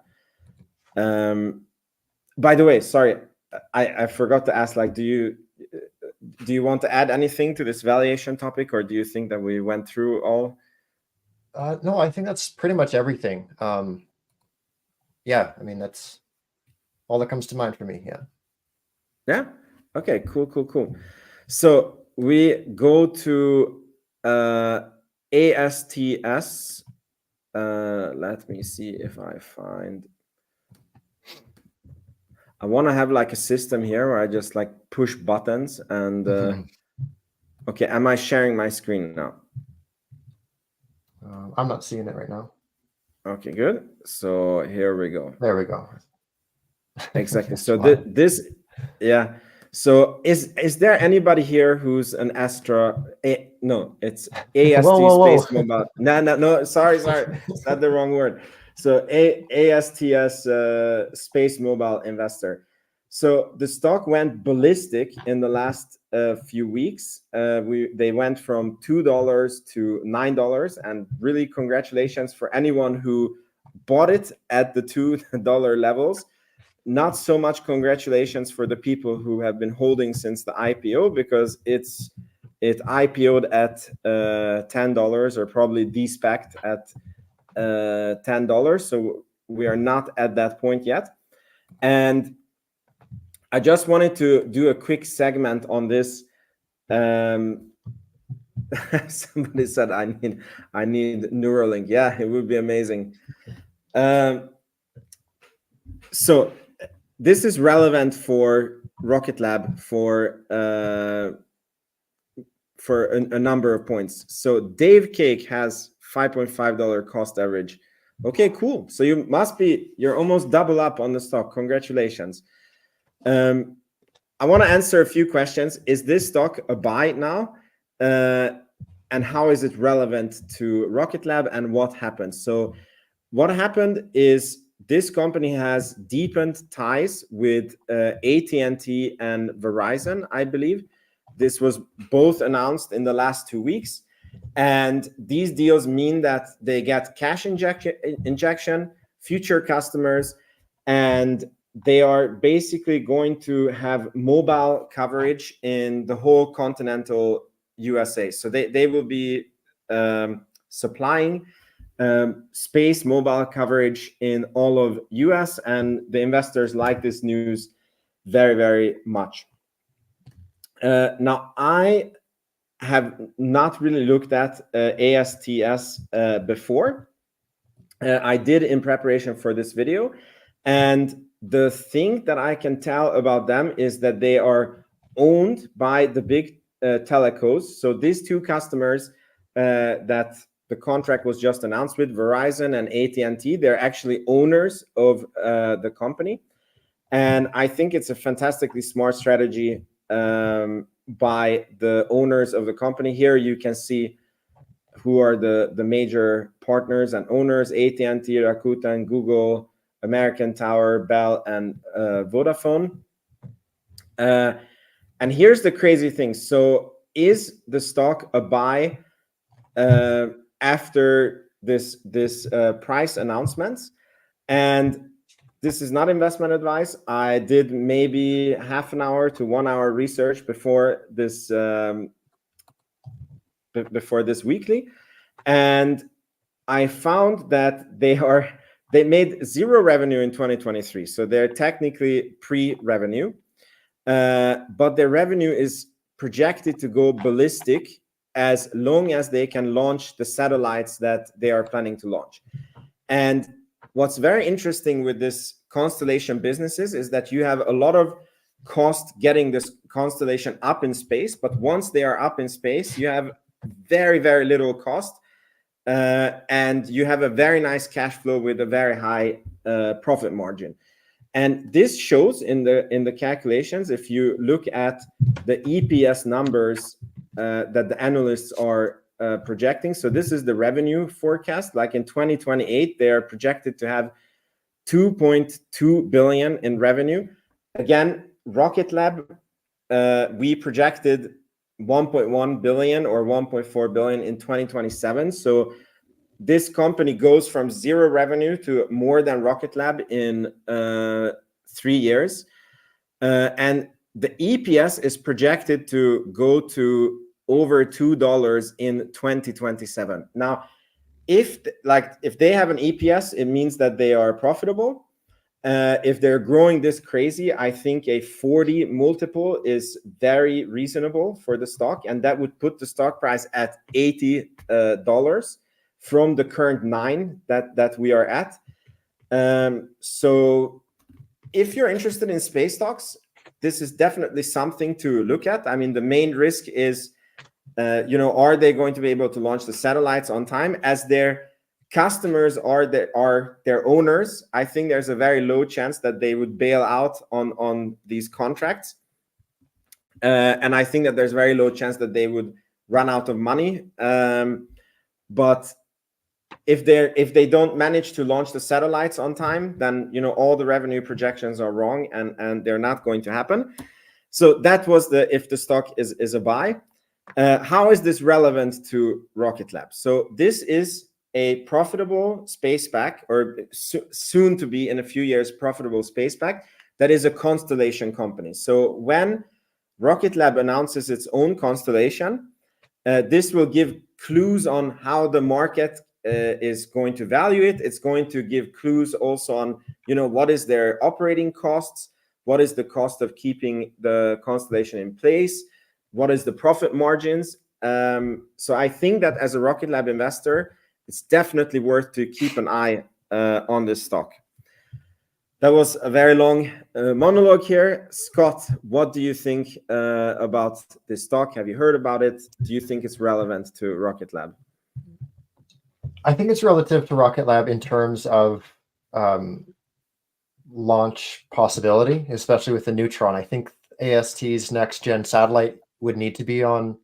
By the way, sorry, I forgot to ask, like, do you want to add anything to this valuation topic, or do you think that we went through all? No, I think that's pretty much everything. I mean, that's all that comes to mind for me. Yeah. Okay. Cool. So we go to ASTS. Let me see if I find. I want to have like a system here where I just like push buttons and. Okay. Am I sharing my screen now? I'm not seeing it right now. Okay. Good. So here we go. There we go. Exactly. So this. So is there anybody here who's an Astra? No, it's AST SpaceMobile. No. Sorry. It's not the wrong word. So ASTS SpaceMobile investor. So the stock went ballistic in the last few weeks. They went from $2 to $9, and really congratulations for anyone who bought it at the $2 levels. Not so much congratulations for the people who have been holding since the IPO, because it IPO'd at $10, or probably de-SPAC'd at $10. So we are not at that point yet. And I just wanted to do a quick segment on this. Somebody said I need Neuralink. Yeah, it would be amazing. So this is relevant for Rocket Lab for a number of points. So Dave Cake has $5.5 cost average. Okay, cool. So you're almost double up on the stock. Congratulations. I want to answer a few questions. Is this stock a buy now? And how is it relevant to Rocket Lab, and what happened? So what happened is this company has deepened ties with AT&T and Verizon, I believe. This was both announced in the last 2 weeks. And these deals mean that they get cash injection, future customers, and they are basically going to have mobile coverage in the whole continental USA. So they will be supplying SpaceMobile coverage in all of US, and the investors like this news very, very much. Now, I have not really looked at ASTS before. I did in preparation for this video, and the thing that I can tell about them is that they are owned by the big telecos. So these two customers that the contract was just announced with, Verizon and AT&T, they're actually owners of the company. And I think it's a fantastically smart strategy by the owners of the company. Here you can see who are the major partners and owners: AT&T, Rakuten, Google, American Tower, Bell, and Vodafone. And here's the crazy thing. So is the stock a buy after this price announcements? And this is not investment advice. I did maybe half an hour to 1 hour research before this weekly, and I found that they made zero revenue in 2023, so they're technically pre-revenue, but their revenue is projected to go ballistic as long as they can launch the satellites that they are planning to launch. And what's very interesting with this constellation businesses is that you have a lot of cost getting this constellation up in space, but once they are up in space, you have very, very little cost, and you have a very nice cash flow with a very high profit margin. And this shows in the calculations. If you look at the EPS numbers that the analysts are projecting, so this is the revenue forecast. Like in 2028, they are projected to have 2.2 billion in revenue. Again, Rocket Lab, we projected 1.1 billion or 1.4 billion in 2027. So this company goes from zero revenue to more than Rocket Lab in 3 years. And the EPS is projected to go to over $2 in 2027. Now, if they have an EPS, it means that they are profitable. If they're growing this crazy, I think a 40 multiple is very reasonable for the stock, and that would put the stock price at $80 from the current 9 that we are at. So if you're interested in space stocks, this is definitely something to look at. I mean, the main risk is, are they going to be able to launch the satellites on time? As their customers are their owners, I think there's a very low chance that they would bail out on these contracts. And I think that there's very low chance that they would run out of money. But if they don't manage to launch the satellites on time, then all the revenue projections are wrong, and they're not going to happen. So that was if the stock is a buy. How is this relevant to Rocket Lab? So this is a profitable space pack, or soon to be in a few years profitable space pack, that is a constellation company. So when Rocket Lab announces its own constellation, this will give clues on how the market is going to value it. It's going to give clues also on, what is their operating costs, what is the cost of keeping the constellation in place, what is the profit margins. So I think that as a Rocket Lab investor, it's definitely worth to keep an eye on this stock. That was a very long monologue here. Scott, what do you think about this stock? Have you heard about it? Do you think it's relevant to Rocket Lab? I think it's relative to Rocket Lab in terms of launch possibility, especially with the Neutron. I think AST's next gen satellite would need to be on,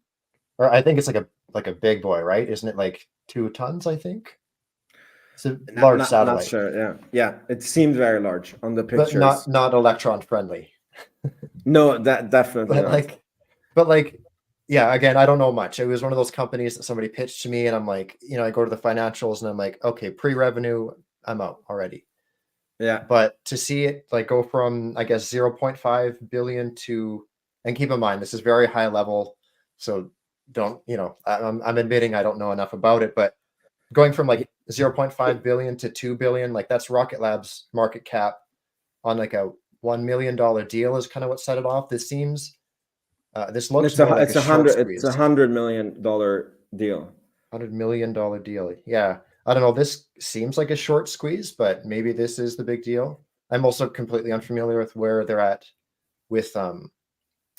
or I think it's like a big boy, right? Isn't it like 2 tons? I think it's a large satellite. Not sure. Yeah. It seemed very large on the pictures, but not Electron friendly. No, that definitely not. But yeah, again, I don't know much. It was one of those companies that somebody pitched to me, and I'm like, I go to the financials and I'm like, okay, pre-revenue, I'm out already. Yeah. But to see it go from, I guess, 0.5 billion to, and keep in mind, this is very high level, so don't, I'm admitting I don't know enough about it, but going from 0.5 billion to 2 billion. Like that's Rocket Lab's market cap on like a $1 million deal is kind of what set it off. This seems, this looks more like a short squeeze. It's $100 million deal. $100 million deal. Yeah. I don't know. This seems like a short squeeze, but maybe this is the big deal. I'm also completely unfamiliar with where they're at with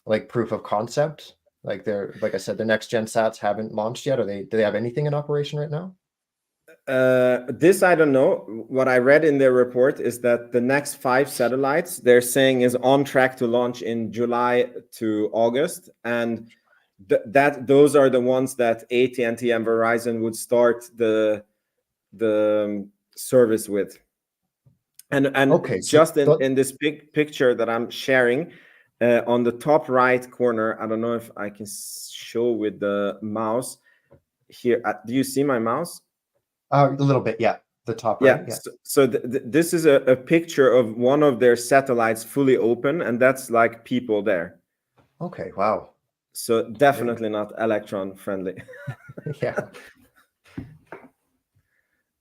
like proof of concept. Like like I said, the next gen sats haven't launched yet. Do they have anything in operation right now? This I don't know. What I read in their report is that the next 5 satellites they're saying is on track to launch in July to August, and those are the ones that AT&T and Verizon would start the service with. And okay, just in this big picture that I'm sharing, on the top right corner, I don't know if I can show with the mouse here. Do you see my mouse? A little bit, yeah. The top right. Yeah. So this is a picture of one of their satellites fully open, and that's like people there. Okay. Wow. So definitely not Electron friendly. Yeah.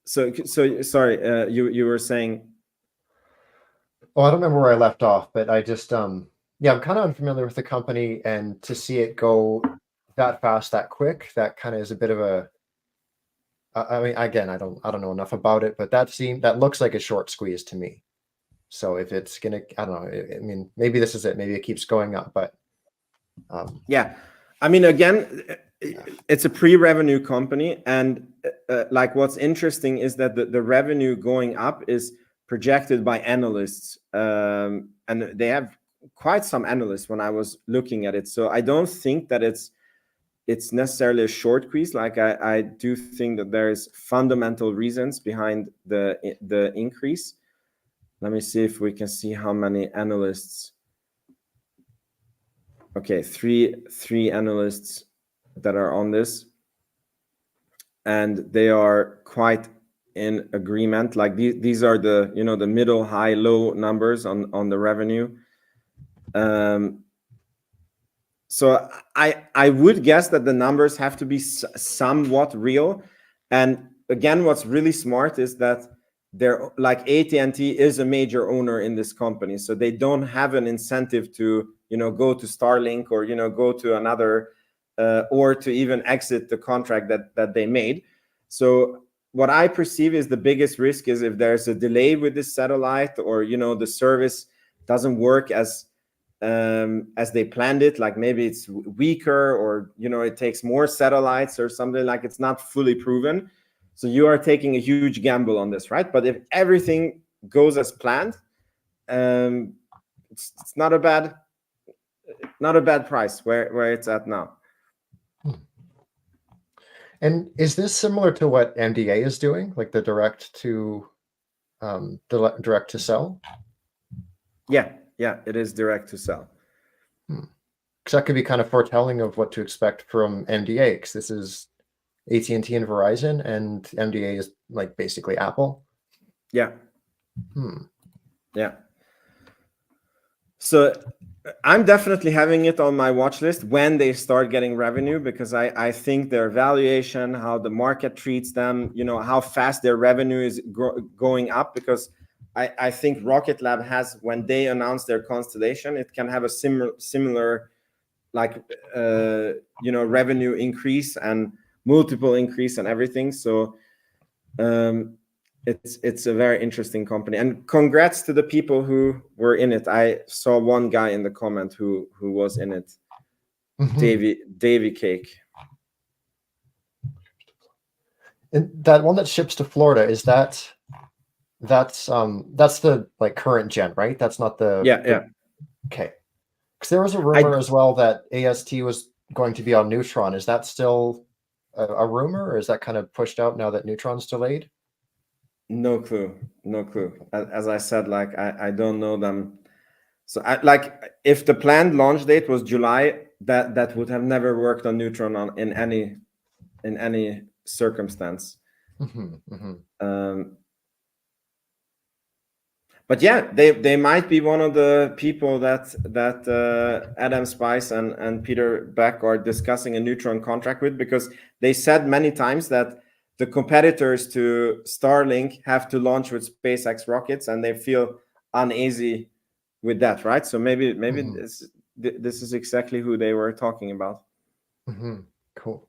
So sorry, you were saying. Oh, I don't remember where I left off, but I just yeah, I'm kind of unfamiliar with the company, and to see it go that fast, that quick, that kind of is a bit of a. I mean, again, I don't know enough about it, but that looks like a short squeeze to me. So if it's gonna, I don't know. I mean, maybe this is it. Maybe it keeps going up, but yeah, I mean, again, it's a pre-revenue company, and like what's interesting is that the revenue going up is projected by analysts, and they have quite some analysts when I was looking at it. So I don't think that it's necessarily a short squeeze. Like I do think that there is fundamental reasons behind the increase. Let me see if we can see how many analysts. Okay, three analysts that are on this, and they are quite in agreement. Like these are the the middle, high, low numbers on the revenue. So I would guess that the numbers have to be somewhat real. And again, what's really smart is that they're like AT&T is a major owner in this company, so they don't have an incentive to go to Starlink or go to another or to even exit the contract that they made. So what I perceive is the biggest risk is if there's a delay with this satellite, or the service doesn't work as they planned it, like maybe it's weaker, or it takes more satellites or something, like it's not fully proven. So you are taking a huge gamble on this, right? But if everything goes as planned, it's not a bad price where it's at now. And is this similar to what MDA is doing, like the direct to sell? Yeah, it is direct to sell. Because that could be kind of foretelling of what to expect from MDA, because this is AT&T and Verizon, and MDA is like basically Apple. Yeah. Yeah. So I'm definitely having it on my watch list when they start getting revenue, because I think their valuation, how the market treats them, how fast their revenue is going up, because I think Rocket Lab has, when they announce their constellation, it can have a similar like revenue increase and multiple increase and everything. So it's a very interesting company, and congrats to the people who were in it. I saw one guy in the comment who was in it. Davy Cake. And that one that ships to Florida, is that's the like current gen, right? That's not the yeah. Okay, because there was a rumor as well that AST was going to be on Neutron. Is that still a rumor, or is that kind of pushed out now that Neutron's delayed? No clue. As I said, like I don't know them. So like if the planned launch date was July, that would have never worked on Neutron in any circumstance. But yeah, they might be one of the people that Adam Spice and Peter Beck are discussing a Neutron contract with, because they said many times that the competitors to Starlink have to launch with SpaceX rockets, and they feel uneasy with that, right? So maybe this is exactly who they were talking about. Cool.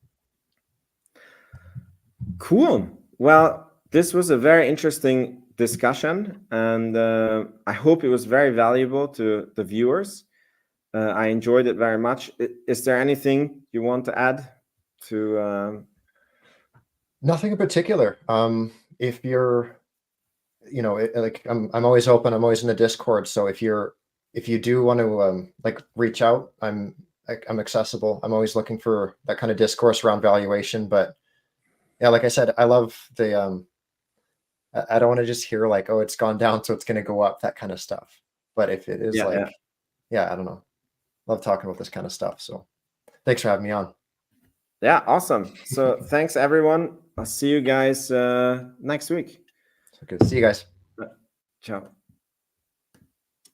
Well, this was a very interesting discussion, and I hope it was very valuable to the viewers. I enjoyed it very much. Is there anything you want to add to? Nothing in particular. If you're, like I'm always open. I'm always in the Discord. So if you do want to like reach out, I'm accessible. I'm always looking for that kind of discourse around valuation. But yeah, like I said, I love the I don't want to just hear like, oh, it's gone down, so it's going to go up, that kind of stuff. But if it is I don't know. Love talking about this kind of stuff. So thanks for having me on. Yeah, awesome. So thanks, everyone. I'll see you guys next week. Okay, see you guys. Ciao.